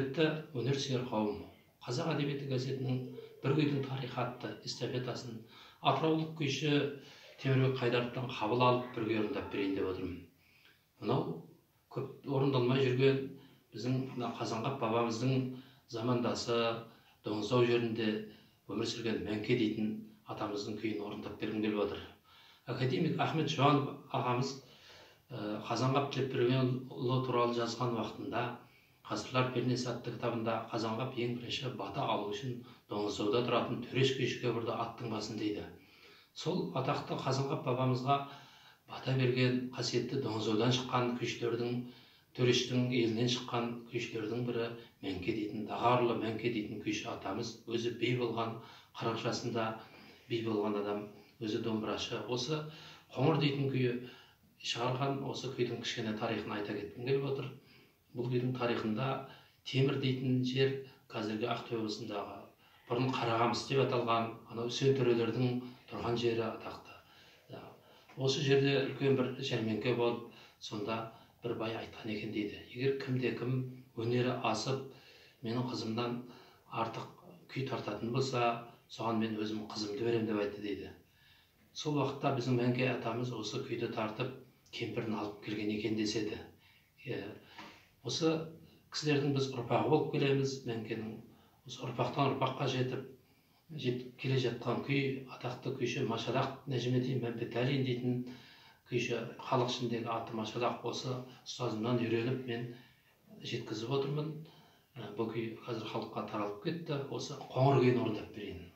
Құрметті өнерсүйер қауым, Қазақ әдебиеті газетінің «Бір күйдің тарихы» атты эстафетасын атыраулық күйші Темірбек Қайдаровтан қабыл алып бірге орындап берейін деп отырмын. Мынау көп орындалмай жүрген біздің Қазанғап бабамыздың замандасы Доңызтау жерінде өмір сүрген Мәңке дейтін атамыздың күйін орындап бергім келіп отыр. Академик Ахмет Жұбанов ағамыз Қазанғап Тілепбергенұлы туралы жазған уақытында «Ғасырлар пернесі» атты кітабында Қазанғап ең бірінші бата алу үшін Доңызтауда тұратын төреш күйшіге бұрды аттың басын дейді. Сол атақты Қазанғап бабамызға бата берген қасиетті Доңызтаудан шыққан күйшілердің, төрештің елінен шыққан күйшілердің бірі Мәңке дейтін, Дағарлы Мәңке дейтін күйші атамыз. Өзі би болған, 40 жасында би болған адам, өзі домбырашы. Осы Қоңыр дейтін күйі шығарған осы күйдің кішкене тарихын айта кеткім келіп отыр. Бұл күйдің тарихында Темір дейтін жер қазіргі Ақтөбе облысындағы, бұрын Қарағамыс деп аталған, анау Үсен төрелердің тұрған жері атақты. Осы жерде үлкен бір жәрмеңке болып, сонда бір бай айтқан екен дейді: егер кімде-кім өнері асып, менің қызымнан артық күй тартатын болса, соған мен өзім қызымды берем деп айтты дейді. Сол уақытта біздің Мәңке атамыз осы күйді тартып, кемпірін алып келген екен деседі. Осы кісілердің біз ұрпағы болып келеміз. Мәңкенің осы ұрпақтан ұрпаққа жетіп келе жатқан күй, атақты күйші Машадақ Нәжімедин Мәмбетәлин дейтін күйші, халық ішіндегі аты Машадақ, осы ұстазымнан үйреніп мен жеткізіп отырмын. Бұл күй қазір халыққа таралып кетті. Осы Қоңыр күйін орындап берейін.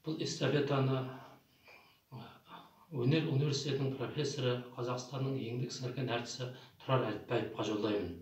Бұл эстафетаны өнер университетінің профессоры, Қазақстанның еңбек сіңірген әртісі Тұрар Әліпбаевқа жолдаймын.